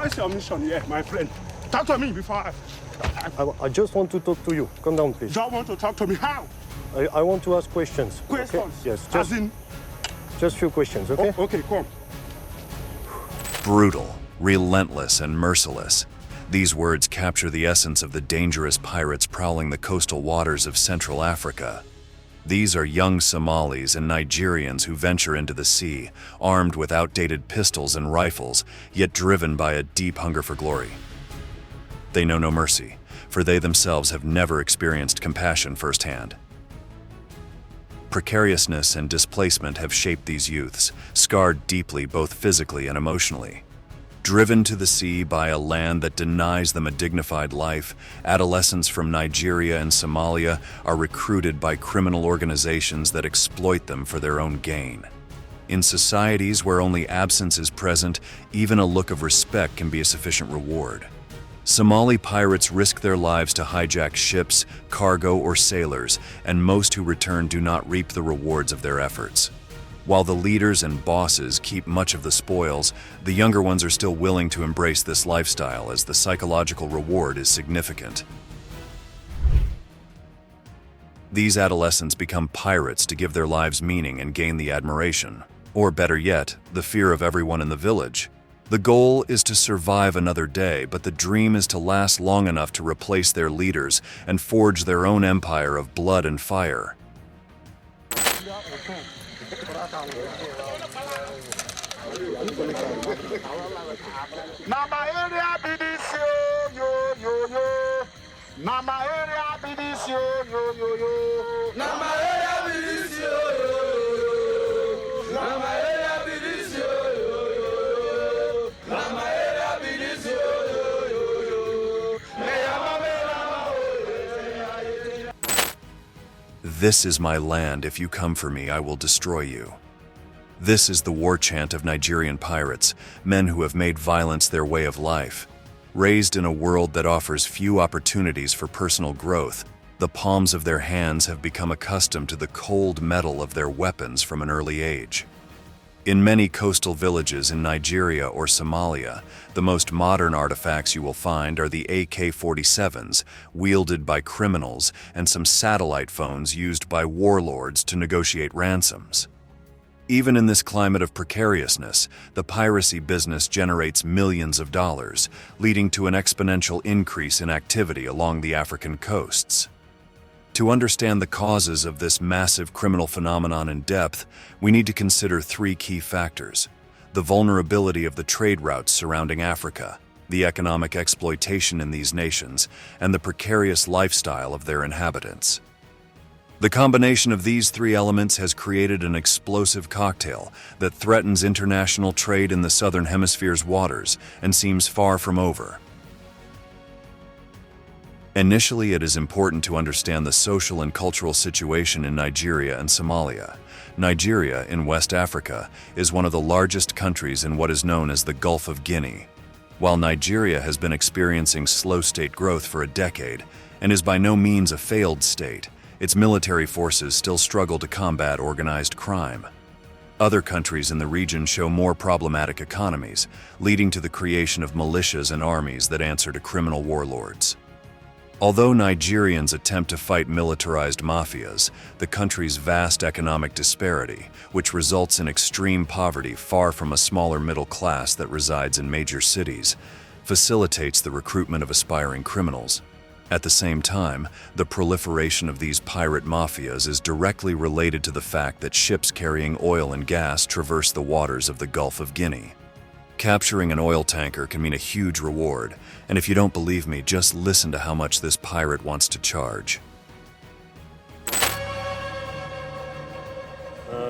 What's your mission here, my friend? Talk to me before I just want to talk to you. Calm down, please. You want to talk to me? How? I want to ask questions. Questions? Okay? Yes, As in? just few questions, okay? Oh, okay, come. Brutal, relentless, and merciless. These words capture the essence of the dangerous pirates prowling the coastal waters of Central Africa. These are young Somalis and Nigerians who venture into the sea, armed with outdated pistols and rifles, yet driven by a deep hunger for glory. They know no mercy, for they themselves have never experienced compassion firsthand. Precariousness and displacement have shaped these youths, scarred deeply both physically and emotionally. Driven to the sea by a land that denies them a dignified life, adolescents from Nigeria and Somalia are recruited by criminal organizations that exploit them for their own gain. In societies where only absence is present, even a look of respect can be a sufficient reward. Somali pirates risk their lives to hijack ships, cargo, or sailors, and most who return do not reap the rewards of their efforts. While the leaders and bosses keep much of the spoils, the younger ones are still willing to embrace this lifestyle as the psychological reward is significant. These adolescents become pirates to give their lives meaning and gain the admiration, or better yet, the fear of everyone in the village. The goal is to survive another day, but the dream is to last long enough to replace their leaders and forge their own empire of blood and fire. This is my land. If you come for me, I will destroy you. This is the war chant of Nigerian pirates, men who have made violence their way of life. Raised in a world that offers few opportunities for personal growth, the palms of their hands have become accustomed to the cold metal of their weapons from an early age. In many coastal villages in Nigeria or Somalia, the most modern artifacts you will find are the AK-47s, wielded by criminals, and some satellite phones used by warlords to negotiate ransoms. Even in this climate of precariousness, the piracy business generates millions of dollars, leading to an exponential increase in activity along the African coasts. To understand the causes of this massive criminal phenomenon in depth, we need to consider three key factors: the vulnerability of the trade routes surrounding Africa, the economic exploitation in these nations, and the precarious lifestyle of their inhabitants. The combination of these three elements has created an explosive cocktail that threatens international trade in the Southern Hemisphere's waters and seems far from over. Initially, it is important to understand the social and cultural situation in Nigeria and Somalia. Nigeria, in West Africa, is one of the largest countries in what is known as the Gulf of Guinea. While Nigeria has been experiencing slow state growth for a decade and is by no means a failed state, its military forces still struggle to combat organized crime. Other countries in the region show more problematic economies, leading to the creation of militias and armies that answer to criminal warlords. Although Nigerians attempt to fight militarized mafias, the country's vast economic disparity, which results in extreme poverty far from a smaller middle class that resides in major cities, facilitates the recruitment of aspiring criminals. At the same time, the proliferation of these pirate mafias is directly related to the fact that ships carrying oil and gas traverse the waters of the Gulf of Guinea. Capturing an oil tanker can mean a huge reward, and if you don't believe me, just listen to how much this pirate wants to charge.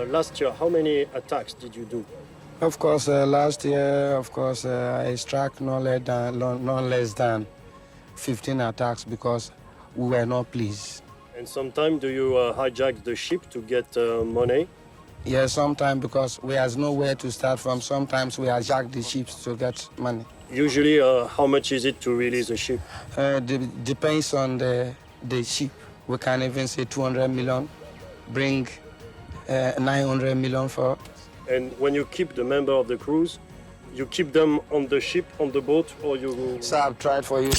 Last year, how many attacks did you do? Of course, last year, I struck no less than 15 attacks because we were not pleased. And sometimes do you hijack the ship to get money? Yes, sometimes because we have nowhere to start from. Sometimes we hijack the ships to get money. Usually, how much is it to release a ship? Depends on the ship. We can even say 200 million, bring 900 million for. And when you keep the member of the crews, You keep them on the ship, on the boat, or you... Sir, I've tried for you.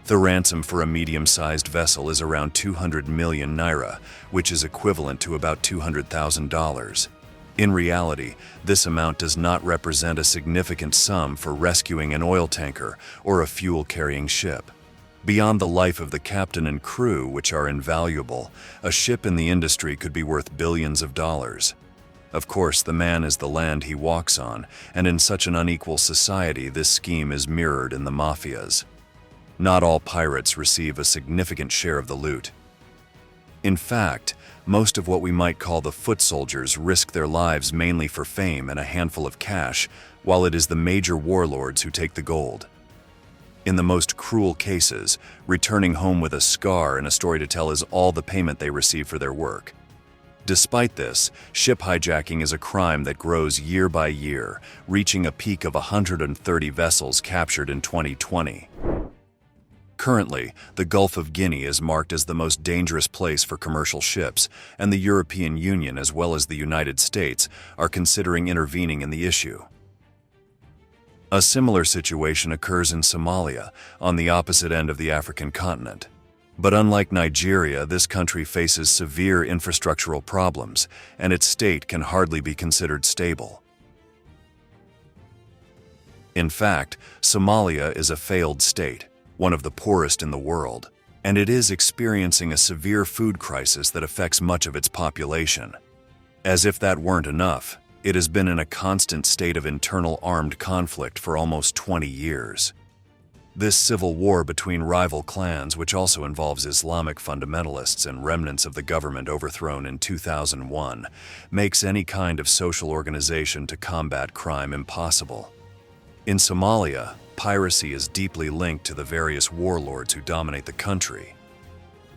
The ransom for a medium-sized vessel is around 200 million naira, which is equivalent to about $200,000. In reality, this amount does not represent a significant sum for rescuing an oil tanker or a fuel-carrying ship. Beyond the life of the captain and crew, which are invaluable, a ship in the industry could be worth billions of dollars. Of course, the man is the land he walks on, and in such an unequal society, this scheme is mirrored in the mafias. Not all pirates receive a significant share of the loot. In fact, most of what we might call the foot soldiers risk their lives mainly for fame and a handful of cash, while it is the major warlords who take the gold. In the most cruel cases, returning home with a scar and a story to tell is all the payment they receive for their work. Despite this, ship hijacking is a crime that grows year by year, reaching a peak of 130 vessels captured in 2020. Currently, the Gulf of Guinea is marked as the most dangerous place for commercial ships, and the European Union as well as the United States are considering intervening in the issue. A similar situation occurs in Somalia, on the opposite end of the African continent. But unlike Nigeria, this country faces severe infrastructural problems, and its state can hardly be considered stable. In fact, Somalia is a failed state, one of the poorest in the world, and it is experiencing a severe food crisis that affects much of its population. As if that weren't enough, it has been in a constant state of internal armed conflict for almost 20 years. This civil war between rival clans, which also involves Islamic fundamentalists and remnants of the government overthrown in 2001, makes any kind of social organization to combat crime impossible. In Somalia, piracy is deeply linked to the various warlords who dominate the country.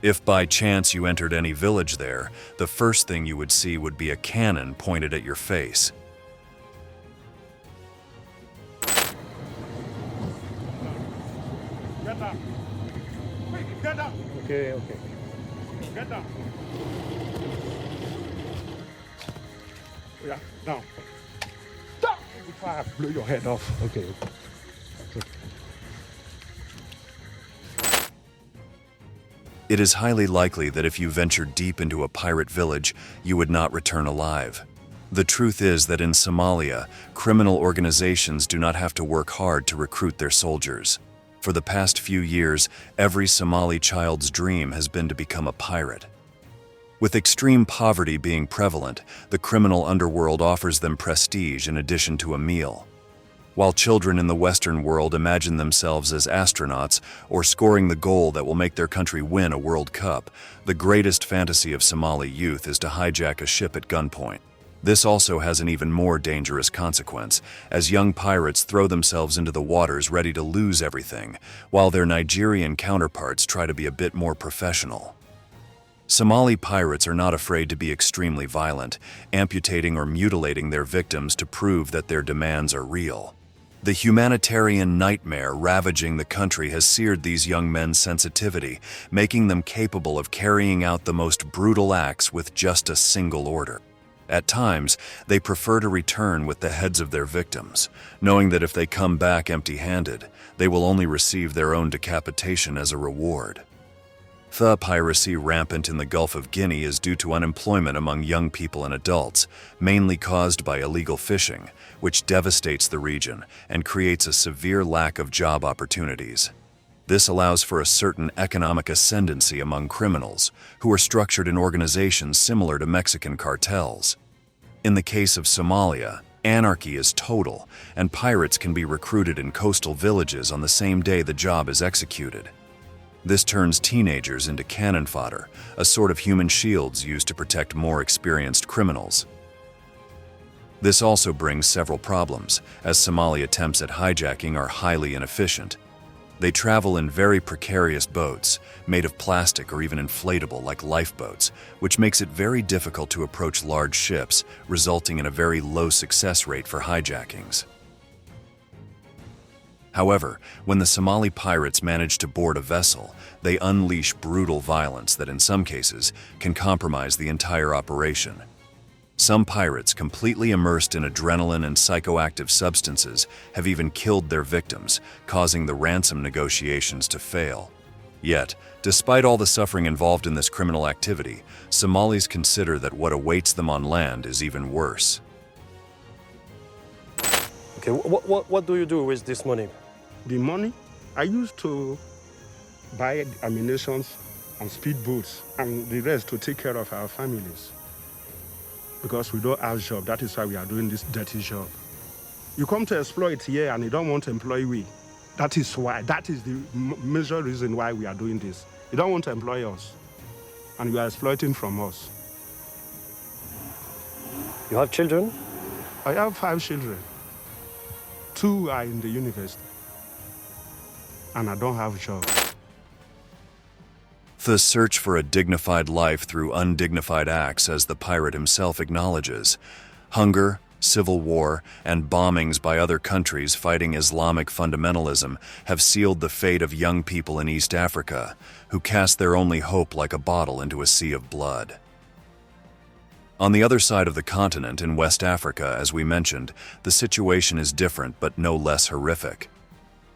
If by chance you entered any village there, the first thing you would see would be a cannon pointed at your face. Get down. Quick, get down. Okay. Get down. Yeah, now. Stop! Before I blow your head off. Okay. It is highly likely that if you ventured deep into a pirate village, you would not return alive. The truth is that in Somalia, criminal organizations do not have to work hard to recruit their soldiers. For the past few years, every Somali child's dream has been to become a pirate. With extreme poverty being prevalent, the criminal underworld offers them prestige in addition to a meal. While children in the Western world imagine themselves as astronauts or scoring the goal that will make their country win a World Cup, the greatest fantasy of Somali youth is to hijack a ship at gunpoint. This also has an even more dangerous consequence, as young pirates throw themselves into the waters ready to lose everything, while their Nigerian counterparts try to be a bit more professional. Somali pirates are not afraid to be extremely violent, amputating or mutilating their victims to prove that their demands are real. The humanitarian nightmare ravaging the country has seared these young men's sensitivity, making them capable of carrying out the most brutal acts with just a single order. At times, they prefer to return with the heads of their victims, knowing that if they come back empty-handed, they will only receive their own decapitation as a reward. The piracy rampant in the Gulf of Guinea is due to unemployment among young people and adults, mainly caused by illegal fishing, which devastates the region and creates a severe lack of job opportunities. This allows for a certain economic ascendancy among criminals, who are structured in organizations similar to Mexican cartels. In the case of Somalia, anarchy is total, and pirates can be recruited in coastal villages on the same day the job is executed. This turns teenagers into cannon fodder, a sort of human shields used to protect more experienced criminals. This also brings several problems, as Somali attempts at hijacking are highly inefficient. They travel in very precarious boats, made of plastic or even inflatable like lifeboats, which makes it very difficult to approach large ships, resulting in a very low success rate for hijackings. However, when the Somali pirates manage to board a vessel, they unleash brutal violence that in some cases can compromise the entire operation. Some pirates, completely immersed in adrenaline and psychoactive substances, have even killed their victims, causing the ransom negotiations to fail. Yet, despite all the suffering involved in this criminal activity, Somalis consider that what awaits them on land is even worse. Okay, what do you do with this money? The money I used to buy ammunition and speedboats and the rest to take care of our families. Because we don't have job, that is why we are doing this dirty job. You come to exploit here and you don't want to employ we. That is why, that is the major reason why we are doing this. You don't want to employ us and you are exploiting from us. You have children? I have 5 children. 2 are in the university and I don't have a job. The search for a dignified life through undignified acts, as the pirate himself acknowledges. Hunger, civil war, and bombings by other countries fighting Islamic fundamentalism have sealed the fate of young people in East Africa, who cast their only hope like a bottle into a sea of blood. On the other side of the continent, in West Africa, as we mentioned, the situation is different but no less horrific.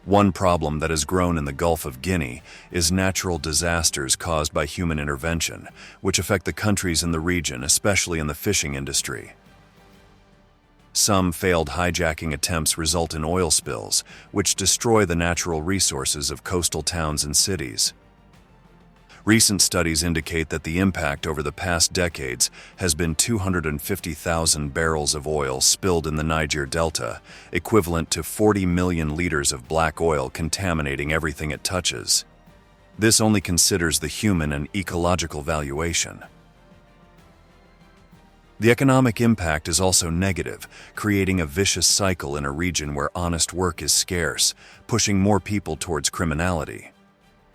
One problem that has grown in the Gulf of Guinea is natural disasters caused by human intervention, which affect the countries in the region, especially in the fishing industry. Some failed hijacking attempts result in oil spills, which destroy the natural resources of coastal towns and cities. Recent studies indicate that the impact over the past decades has been 250,000 barrels of oil spilled in the Niger Delta, equivalent to 40 million liters of black oil contaminating everything it touches. This only considers the human and ecological valuation. The economic impact is also negative, creating a vicious cycle in a region where honest work is scarce, pushing more people towards criminality.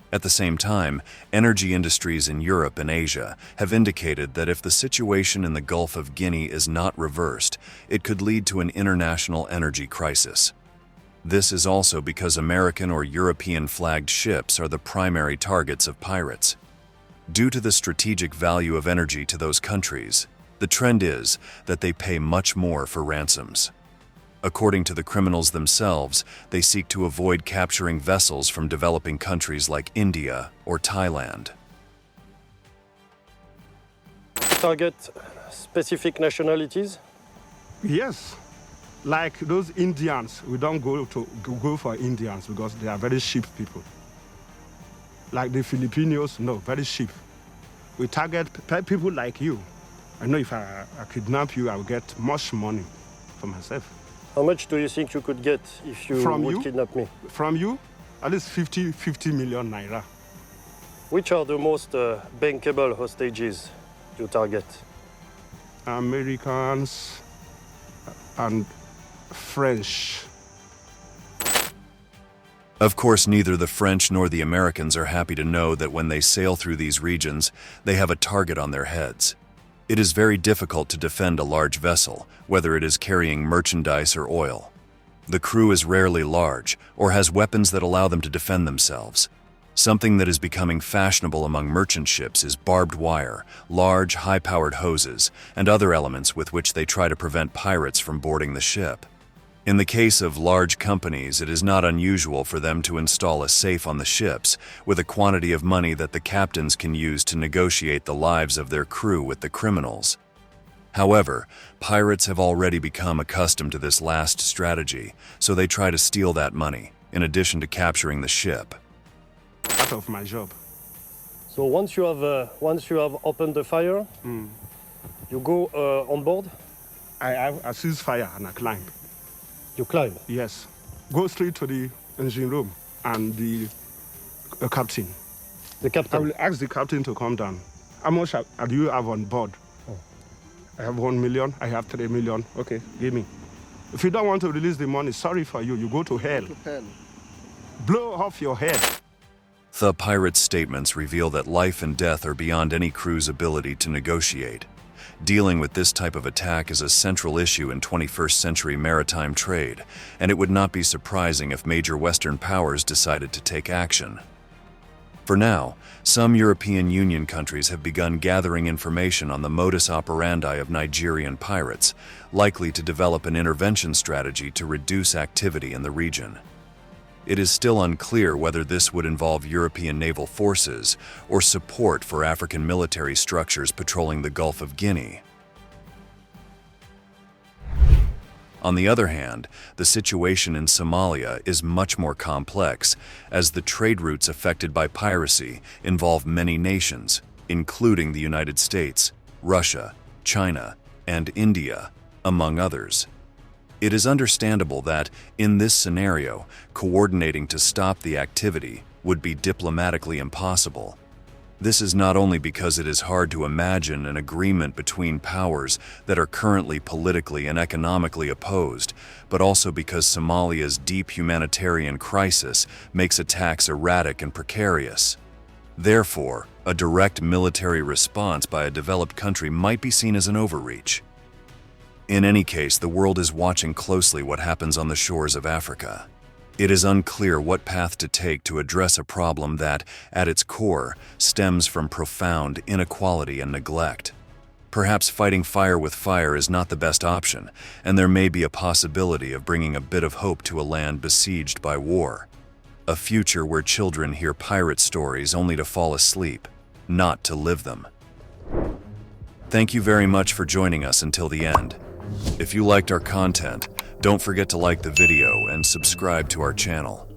At the same time, energy industries in Europe and Asia have indicated that if the situation in the Gulf of Guinea is not reversed, it could lead to an international energy crisis. This is also because American or European-flagged ships are the primary targets of pirates. Due to the strategic value of energy to those countries, the trend is that they pay much more for ransoms. According to the criminals themselves, they seek to avoid capturing vessels from developing countries like India or Thailand. Target specific nationalities? Yes, like those Indians, we don't go for Indians because they are very cheap people. Like the Filipinos, no, very cheap. We target people like you. I know if I kidnap you, I will get much money for myself. How much do you think you could get if you would kidnap me? From you? At least 50 million naira. Which are the most bankable hostages you target? Americans and French. Of course, neither the French nor the Americans are happy to know that when they sail through these regions, they have a target on their heads. It is very difficult to defend a large vessel, whether it is carrying merchandise or oil. The crew is rarely large or has weapons that allow them to defend themselves. Something that is becoming fashionable among merchant ships is barbed wire, large, high-powered hoses, and other elements with which they try to prevent pirates from boarding the ship. In the case of large companies, it is not unusual for them to install a safe on the ships with a quantity of money that the captains can use to negotiate the lives of their crew with the criminals. However, pirates have already become accustomed to this last strategy, so they try to steal that money, in addition to capturing the ship. Part of my job. So once you have opened the fire, you go on board? I seize fire and I climb. You climb? Yes. Go straight to the engine room and the captain. The captain? I will ask the captain to come down. How much do you have on board? I have 1 million, I have 3 million. Okay, give me. If you don't want to release the money, sorry for you, you go to hell. Blow off your head. The pirates' statements reveal that life and death are beyond any crew's ability to negotiate. Dealing with this type of attack is a central issue in 21st century maritime trade, and it would not be surprising if major Western powers decided to take action. For now, some European Union countries have begun gathering information on the modus operandi of Nigerian pirates, likely to develop an intervention strategy to reduce activity in the region. It is still unclear whether this would involve European naval forces or support for African military structures patrolling the Gulf of Guinea. On the other hand, the situation in Somalia is much more complex, as the trade routes affected by piracy involve many nations, including the United States, Russia, China, and India, among others. It is understandable that, in this scenario, coordinating to stop the activity would be diplomatically impossible. This is not only because it is hard to imagine an agreement between powers that are currently politically and economically opposed, but also because Somalia's deep humanitarian crisis makes attacks erratic and precarious. Therefore, a direct military response by a developed country might be seen as an overreach. In any case, the world is watching closely what happens on the shores of Africa. It is unclear what path to take to address a problem that, at its core, stems from profound inequality and neglect. Perhaps fighting fire with fire is not the best option, and there may be a possibility of bringing a bit of hope to a land besieged by war. A future where children hear pirate stories only to fall asleep, not to live them. Thank you very much for joining us until the end. If you liked our content, don't forget to like the video and subscribe to our channel.